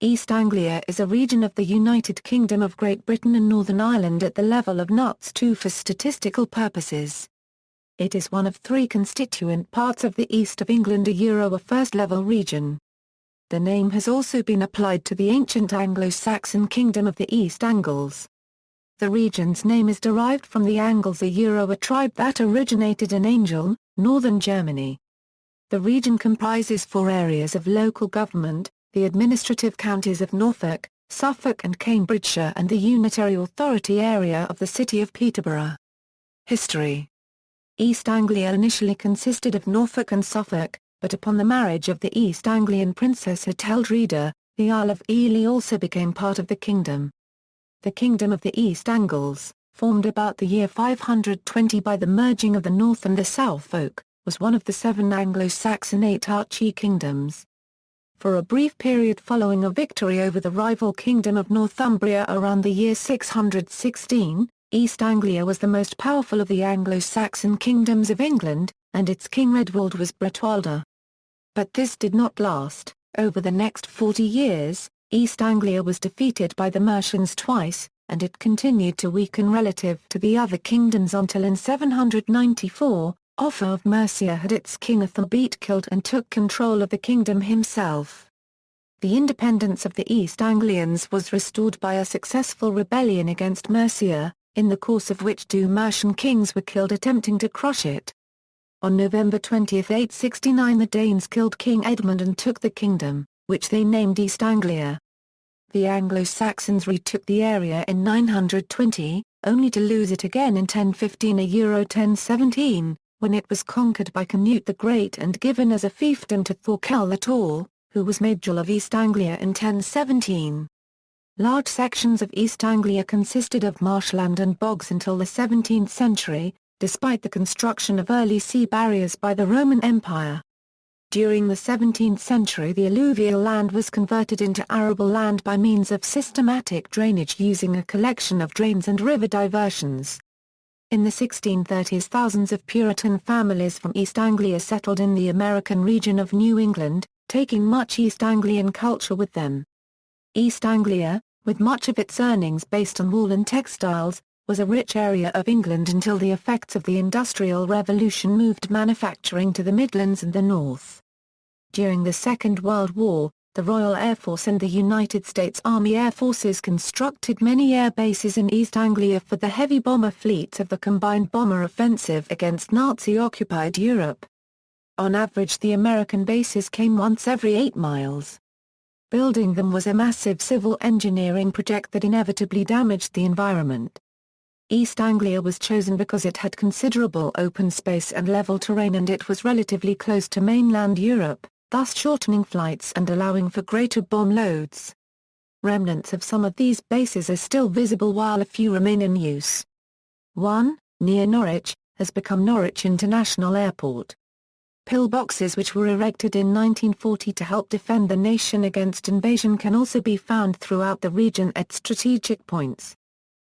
East Anglia is a region of the United Kingdom of Great Britain and Northern Ireland at the level of NUTS 2 for statistical purposes. It is one of three constituent parts of the East of England, a first-level region. The name has also been applied to the ancient Anglo-Saxon kingdom of the East Angles. The region's name is derived from the Angles, a tribe that originated in Angeln, northern Germany. The region comprises 4 areas of local government: the administrative counties of Norfolk, Suffolk and Cambridgeshire, and the unitary authority area of the city of Peterborough. History. East Anglia initially consisted of Norfolk and Suffolk, but upon the marriage of the East Anglian princess Ethelreda, the Isle of Ely also became part of the kingdom. The Kingdom of the East Angles, formed about the year 520 by the merging of the North and the Suffolk, was one of the 7 Anglo-Saxon 8 archie-kingdoms. For a brief period following a victory over the rival Kingdom of Northumbria around the year 616, East Anglia was the most powerful of the Anglo-Saxon kingdoms of England, and its king Redwald was Bretwalda. But this did not last. Over the next 40 years, East Anglia was defeated by the Mercians twice, and it continued to weaken relative to the other kingdoms until in 794, Offa of Mercia had its king Ethelbert killed and took control of the kingdom himself. The independence of the East Anglians was restored by a successful rebellion against Mercia, in the course of which 2 Mercian kings were killed attempting to crush it. On November 20, 869, the Danes killed King Edmund and took the kingdom, which they named East Anglia. The Anglo-Saxons retook the area in 920, only to lose it again in 1015 1017, when it was conquered by Canute the Great and given as a fiefdom to Thorkel the Tall, who was made Jarl of East Anglia in 1017. Large sections of East Anglia consisted of marshland and bogs until the 17th century, despite the construction of early sea barriers by the Roman Empire. During the 17th century, the alluvial land was converted into arable land by means of systematic drainage using a collection of drains and river diversions. In the 1630s, thousands of Puritan families from East Anglia settled in the American region of New England, taking much East Anglian culture with them. East Anglia, with much of its earnings based on wool and textiles, was a rich area of England until the effects of the Industrial Revolution moved manufacturing to the Midlands and the North. During the Second World War, the Royal Air Force and the United States Army Air Forces constructed many air bases in East Anglia for the heavy bomber fleets of the combined bomber offensive against Nazi-occupied Europe. On average, the American bases came once every 8 miles. Building them was a massive civil engineering project that inevitably damaged the environment. East Anglia was chosen because it had considerable open space and level terrain, and it was relatively close to mainland Europe, thus shortening flights and allowing for greater bomb loads. Remnants of some of these bases are still visible while a few remain in use. 1, near Norwich, has become Norwich International Airport. Pillboxes which were erected in 1940 to help defend the nation against invasion can also be found throughout the region at strategic points.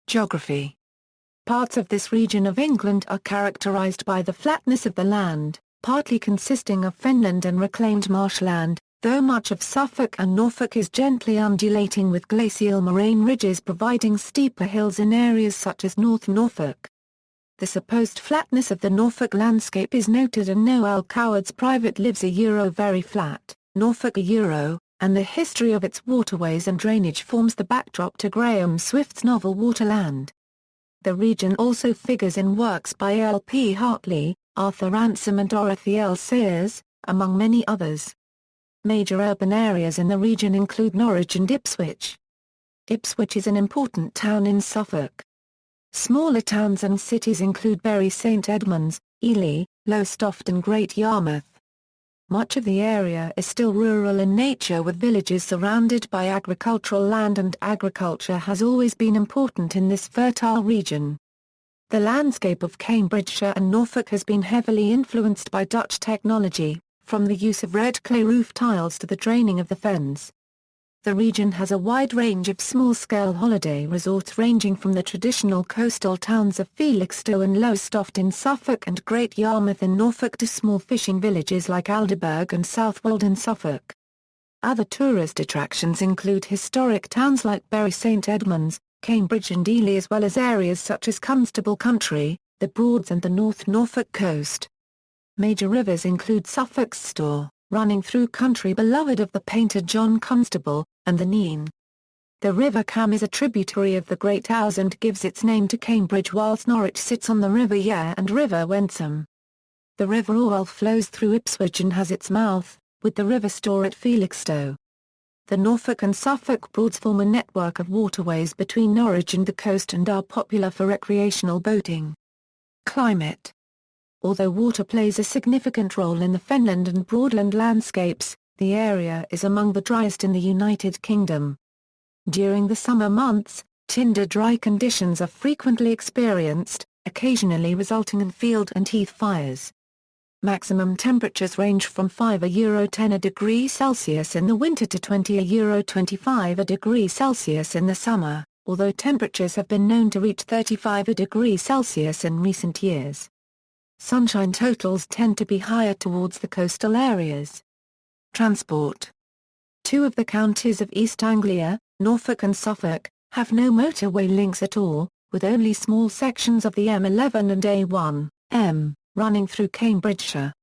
Geography. Parts of this region of England are characterised by the flatness of the land, partly consisting of fenland and reclaimed marshland, though much of Suffolk and Norfolk is gently undulating with glacial moraine ridges providing steeper hills in areas such as North Norfolk. The supposed flatness of the Norfolk landscape is noted, and Noel Coward's Private Lives very flat, Norfolk and the history of its waterways and drainage forms the backdrop to Graham Swift's novel Waterland. The region also figures in works by L. P. Hartley, Arthur Ransom and Dorothy L. Sayers, among many others. Major urban areas in the region include Norwich and Ipswich. Ipswich is an important town in Suffolk. Smaller towns and cities include Bury St Edmunds, Ely, Lowestoft and Great Yarmouth. Much of the area is still rural in nature, with villages surrounded by agricultural land, and agriculture has always been important in this fertile region. The landscape of Cambridgeshire and Norfolk has been heavily influenced by Dutch technology, from the use of red clay roof tiles to the draining of the fens. The region has a wide range of small-scale holiday resorts ranging from the traditional coastal towns of Felixstowe and Lowestoft in Suffolk and Great Yarmouth in Norfolk to small fishing villages like Alderburgh and Southwold in Suffolk. Other tourist attractions include historic towns like Bury St Edmunds, Cambridge and Ely, as well as areas such as Constable Country, the Broads and the North Norfolk coast. Major rivers include Suffolk's Stour, running through country beloved of the painter John Constable, and the Nene. The River Cam is a tributary of the Great Ouse and gives its name to Cambridge, whilst Norwich sits on the River Yare and River Wensum. The River Orwell flows through Ipswich and has its mouth, with the River Stour at Felixstowe. The Norfolk and Suffolk Broads form a network of waterways between Norwich and the coast and are popular for recreational boating. Climate. Although water plays a significant role in the fenland and broadland landscapes, the area is among the driest in the United Kingdom. During the summer months, tinder dry conditions are frequently experienced, occasionally resulting in field and heath fires. Maximum temperatures range from 5°-10 degrees Celsius in the winter to 20°-25 degrees Celsius in the summer, although temperatures have been known to reach 35 degrees Celsius in recent years. Sunshine totals tend to be higher towards the coastal areas. Transport. Two of the counties of East Anglia, Norfolk and Suffolk, have no motorway links at all, with only small sections of the M11 and A1, running through Cambridgeshire.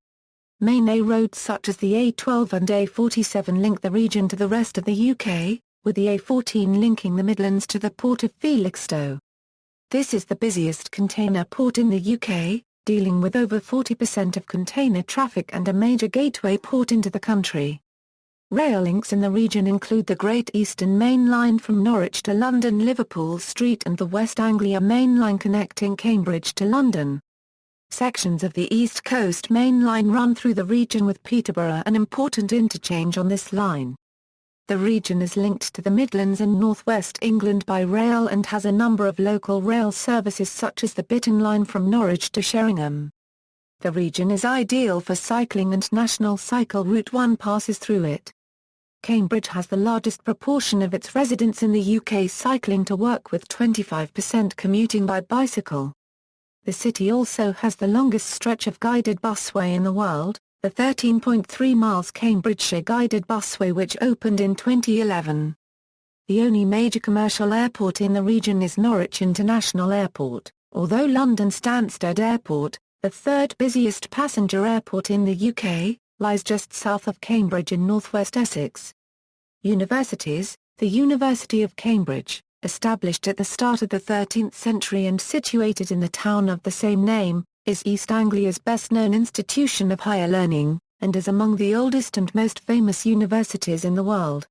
Main A roads such as the A12 and A47 link the region to the rest of the UK, with the A14 linking the Midlands to the port of Felixstowe. This is the busiest container port in the UK, dealing with over 40% of container traffic and a major gateway port into the country. Rail links in the region include the Great Eastern Main Line from Norwich to London Liverpool Street and the West Anglia Main Line connecting Cambridge to London. Sections of the East Coast Main Line run through the region, with Peterborough an important interchange on this line. The region is linked to the Midlands and North West England by rail and has a number of local rail services such as the Bittern Line from Norwich to Sheringham. The region is ideal for cycling and National Cycle Route 1 passes through it. Cambridge has the largest proportion of its residents in the UK cycling to work, with 25% commuting by bicycle. The city also has the longest stretch of guided busway in the world, the 13.3 miles Cambridgeshire guided busway, which opened in 2011. The only major commercial airport in the region is Norwich International Airport, although London Stansted Airport, the third busiest passenger airport in the UK, lies just south of Cambridge in northwest Essex. Universities. The University of Cambridge, established at the start of the 13th century and situated in the town of the same name, is East Anglia's best-known institution of higher learning, and is among the oldest and most famous universities in the world.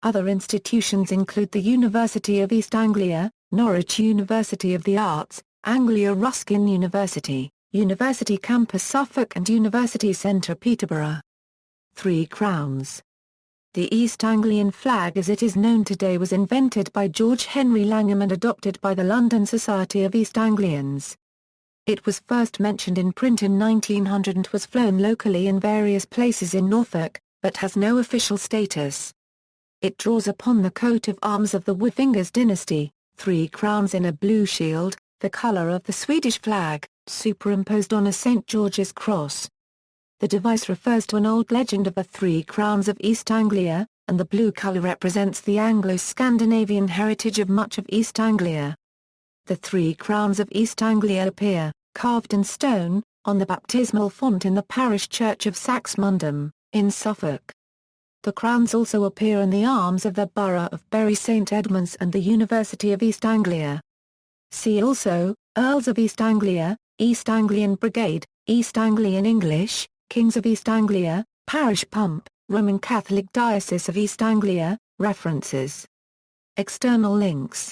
Other institutions include the University of East Anglia, Norwich University of the Arts, Anglia Ruskin University, University Campus Suffolk and University Centre Peterborough. Three Crowns. The East Anglian flag as it is known today was invented by George Henry Langham and adopted by the London Society of East Anglians. It was first mentioned in print in 1900 and was flown locally in various places in Norfolk, but has no official status. It draws upon the coat of arms of the Wifingers dynasty, three crowns in a blue shield, the colour of the Swedish flag, superimposed on a St. George's cross. The device refers to an old legend of the Three Crowns of East Anglia, and the blue colour represents the Anglo-Scandinavian heritage of much of East Anglia. The Three Crowns of East Anglia appear, carved in stone, on the baptismal font in the parish church of Saxmundham, in Suffolk. The crowns also appear in the arms of the borough of Bury St Edmunds and the University of East Anglia. See also, Earls of East Anglia, East Anglian Brigade, East Anglian English, Kings of East Anglia, Parish Pump, Roman Catholic Diocese of East Anglia. References. External links.